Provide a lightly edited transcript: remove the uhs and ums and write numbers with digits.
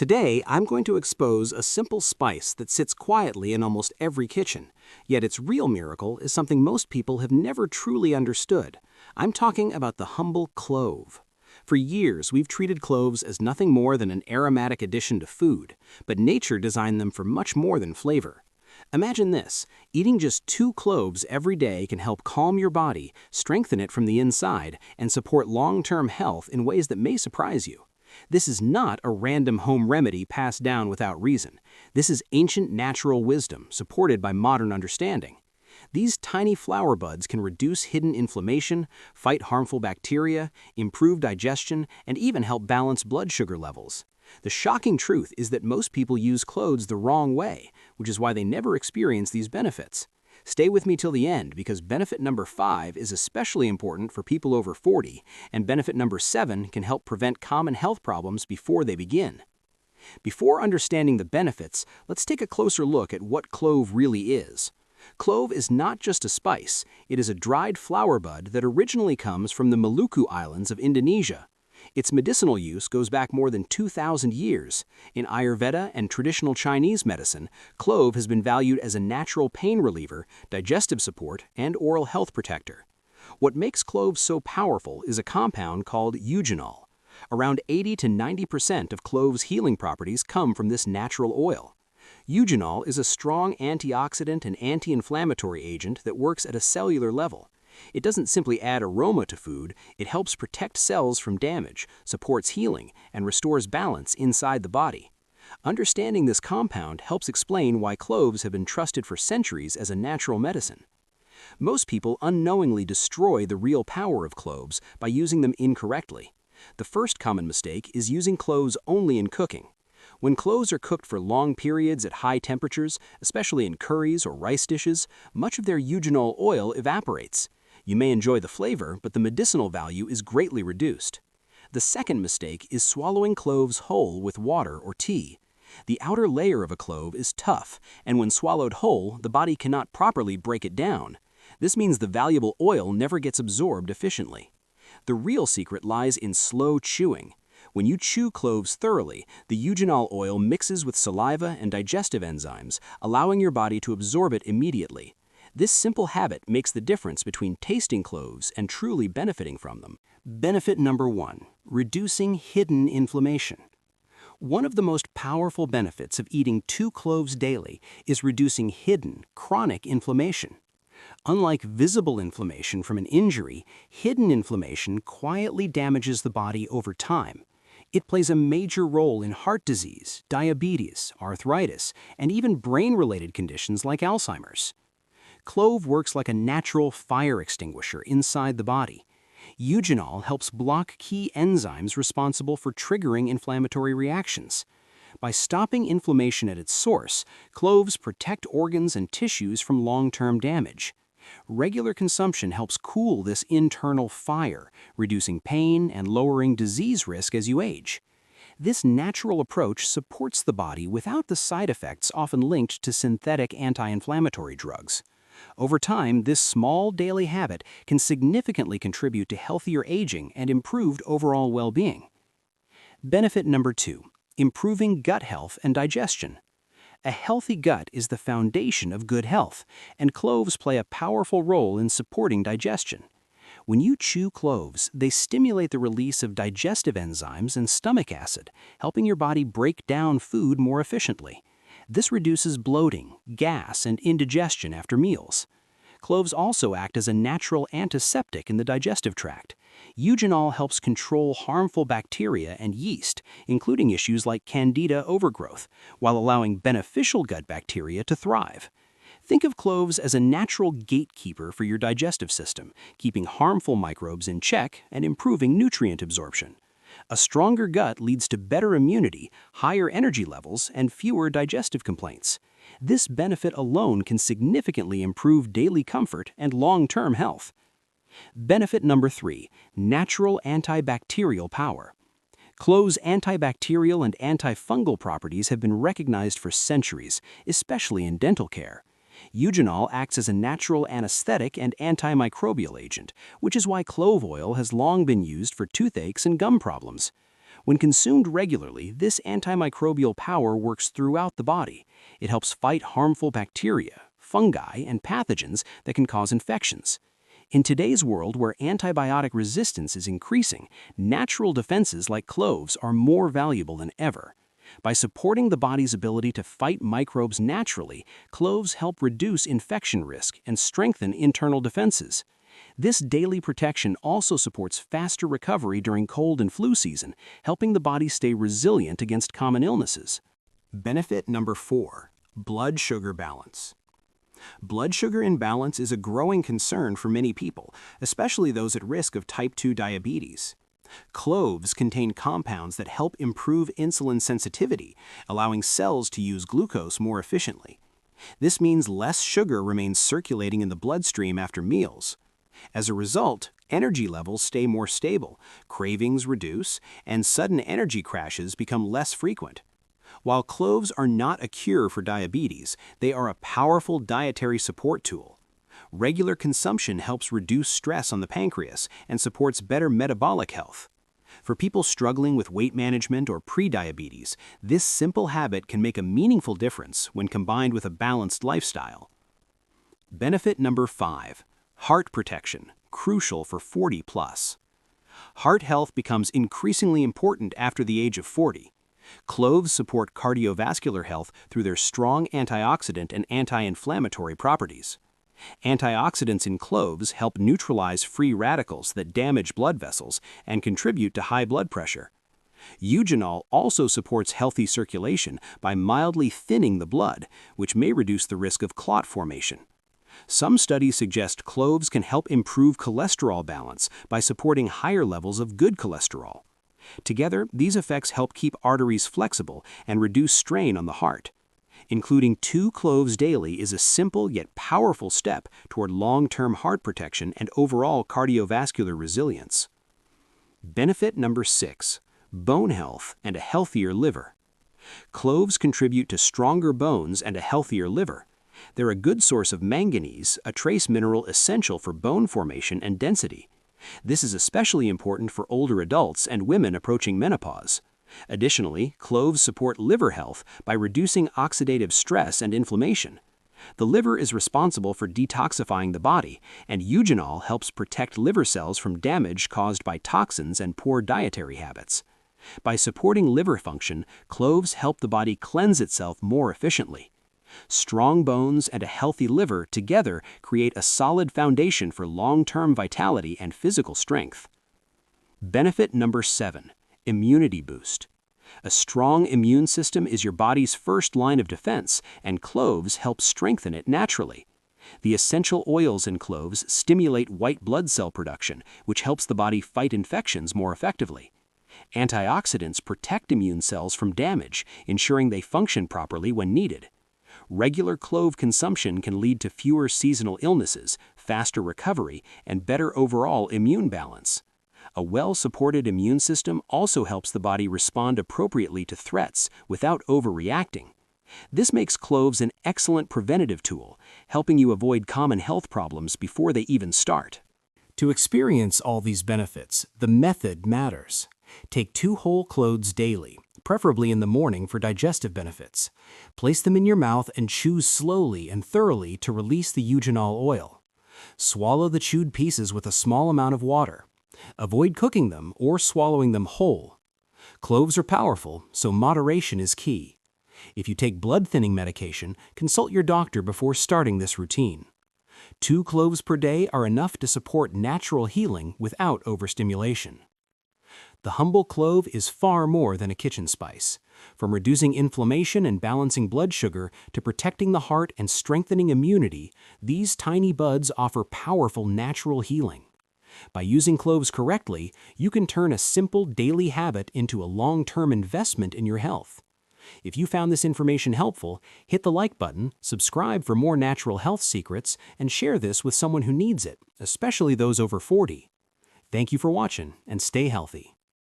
Today, I'm going to expose a simple spice that sits quietly in almost every kitchen, yet its real miracle is something most people have never truly understood. I'm talking about the humble clove. For years, we've treated cloves as nothing more than an aromatic addition to food, but nature designed them for much more than flavor. Imagine this: eating just 2 cloves every day can help calm your body, strengthen it from the inside, and support long-term health in ways that may surprise you. This is not a random home remedy passed down without reason. This is ancient natural wisdom supported by modern understanding. These tiny flower buds can reduce hidden inflammation, fight harmful bacteria, improve digestion, and even help balance blood sugar levels. The shocking truth is that most people use cloves the wrong way, which is why they never experience these benefits. Stay with me till the end, because benefit number 5 is especially important for people over 40, and benefit number 7 can help prevent common health problems before they begin. Before understanding the benefits, let's take a closer look at what clove really is. Clove is not just a spice, it is a dried flower bud that originally comes from the Maluku Islands of Indonesia. Its medicinal use goes back more than 2,000 years. In Ayurveda and traditional Chinese medicine, clove has been valued as a natural pain reliever, digestive support, and oral health protector. What makes cloves so powerful is a compound called eugenol. Around 80 to 90% of cloves' healing properties come from this natural oil. Eugenol is a strong antioxidant and anti-inflammatory agent that works at a cellular level. It doesn't simply add aroma to food, it helps protect cells from damage, supports healing, and restores balance inside the body. Understanding this compound helps explain why cloves have been trusted for centuries as a natural medicine. Most people unknowingly destroy the real power of cloves by using them incorrectly. The first common mistake is using cloves only in cooking. When cloves are cooked for long periods at high temperatures, especially in curries or rice dishes, much of their eugenol oil evaporates. You may enjoy the flavor, but the medicinal value is greatly reduced. The second mistake is swallowing cloves whole with water or tea. The outer layer of a clove is tough, and when swallowed whole, the body cannot properly break it down. This means the valuable oil never gets absorbed efficiently. The real secret lies in slow chewing. When you chew cloves thoroughly, the eugenol oil mixes with saliva and digestive enzymes, allowing your body to absorb it immediately. This simple habit makes the difference between tasting cloves and truly benefiting from them. Benefit number 1: reducing hidden inflammation. One of the most powerful benefits of eating 2 cloves daily is reducing hidden, chronic inflammation. Unlike visible inflammation from an injury, hidden inflammation quietly damages the body over time. It plays a major role in heart disease, diabetes, arthritis, and even brain-related conditions like Alzheimer's. Clove works like a natural fire extinguisher inside the body. Eugenol helps block key enzymes responsible for triggering inflammatory reactions. By stopping inflammation at its source, cloves protect organs and tissues from long-term damage. Regular consumption helps cool this internal fire, reducing pain and lowering disease risk as you age. This natural approach supports the body without the side effects often linked to synthetic anti-inflammatory drugs. Over time, this small daily habit can significantly contribute to healthier aging and improved overall well-being. Benefit number 2: improving gut health and digestion. A healthy gut is the foundation of good health, and cloves play a powerful role in supporting digestion. When you chew cloves, they stimulate the release of digestive enzymes and stomach acid, helping your body break down food more efficiently. This reduces bloating, gas, and indigestion after meals. Cloves also act as a natural antiseptic in the digestive tract. Eugenol helps control harmful bacteria and yeast, including issues like candida overgrowth, while allowing beneficial gut bacteria to thrive. Think of cloves as a natural gatekeeper for your digestive system, keeping harmful microbes in check and improving nutrient absorption. A stronger gut leads to better immunity, higher energy levels, and fewer digestive complaints. This benefit alone can significantly improve daily comfort and long-term health. Benefit number 3: natural antibacterial power. Cloves' antibacterial and antifungal properties have been recognized for centuries, especially in dental care. Eugenol acts as a natural anesthetic and antimicrobial agent, which is why clove oil has long been used for toothaches and gum problems. When consumed regularly, this antimicrobial power works throughout the body. It helps fight harmful bacteria, fungi, and pathogens that can cause infections. In today's world where antibiotic resistance is increasing, natural defenses like cloves are more valuable than ever. By supporting the body's ability to fight microbes naturally, cloves help reduce infection risk and strengthen internal defenses. This daily protection also supports faster recovery during cold and flu season, helping the body stay resilient against common illnesses. Benefit number 4, blood sugar balance. Blood sugar imbalance is a growing concern for many people, especially those at risk of type 2 diabetes. Cloves contain compounds that help improve insulin sensitivity, allowing cells to use glucose more efficiently. This means less sugar remains circulating in the bloodstream after meals. As a result, energy levels stay more stable, cravings reduce, and sudden energy crashes become less frequent. While cloves are not a cure for diabetes, they are a powerful dietary support tool. Regular consumption helps reduce stress on the pancreas and supports better metabolic health. For people struggling with weight management or prediabetes, this simple habit can make a meaningful difference when combined with a balanced lifestyle. Benefit number 5, heart protection, crucial for 40+. Heart health becomes increasingly important after the age of 40. Cloves support cardiovascular health through their strong antioxidant and anti-inflammatory properties. Antioxidants in cloves help neutralize free radicals that damage blood vessels and contribute to high blood pressure. Eugenol also supports healthy circulation by mildly thinning the blood, which may reduce the risk of clot formation. Some studies suggest cloves can help improve cholesterol balance by supporting higher levels of good cholesterol. Together, these effects help keep arteries flexible and reduce strain on the heart. Including 2 cloves daily is a simple yet powerful step toward long-term heart protection and overall cardiovascular resilience. Benefit number 6, bone health and a healthier liver. Cloves contribute to stronger bones and a healthier liver. They're a good source of manganese, a trace mineral essential for bone formation and density. This is especially important for older adults and women approaching menopause. Additionally, cloves support liver health by reducing oxidative stress and inflammation. The liver is responsible for detoxifying the body, and eugenol helps protect liver cells from damage caused by toxins and poor dietary habits. By supporting liver function, cloves help the body cleanse itself more efficiently. Strong bones and a healthy liver together create a solid foundation for long-term vitality and physical strength. Benefit number 7, immunity boost. A strong immune system is your body's first line of defense, and cloves help strengthen it naturally. The essential oils in cloves stimulate white blood cell production, which helps the body fight infections more effectively. Antioxidants protect immune cells from damage, ensuring they function properly when needed. Regular clove consumption can lead to fewer seasonal illnesses, faster recovery, and better overall immune balance. A well-supported immune system also helps the body respond appropriately to threats without overreacting. This makes cloves an excellent preventative tool, helping you avoid common health problems before they even start. To experience all these benefits, the method matters. Take 2 whole cloves daily, preferably in the morning for digestive benefits. Place them in your mouth and chew slowly and thoroughly to release the eugenol oil. Swallow the chewed pieces with a small amount of water. Avoid cooking them or swallowing them whole. Cloves are powerful, so moderation is key. If you take blood-thinning medication, consult your doctor before starting this routine. 2 cloves per day are enough to support natural healing without overstimulation. The humble clove is far more than a kitchen spice. From reducing inflammation and balancing blood sugar to protecting the heart and strengthening immunity, these tiny buds offer powerful natural healing. By using cloves correctly, you can turn a simple daily habit into a long-term investment in your health. If you found this information helpful, hit the like button, subscribe for more natural health secrets, and share this with someone who needs it, especially those over 40. Thank you for watching, and stay healthy.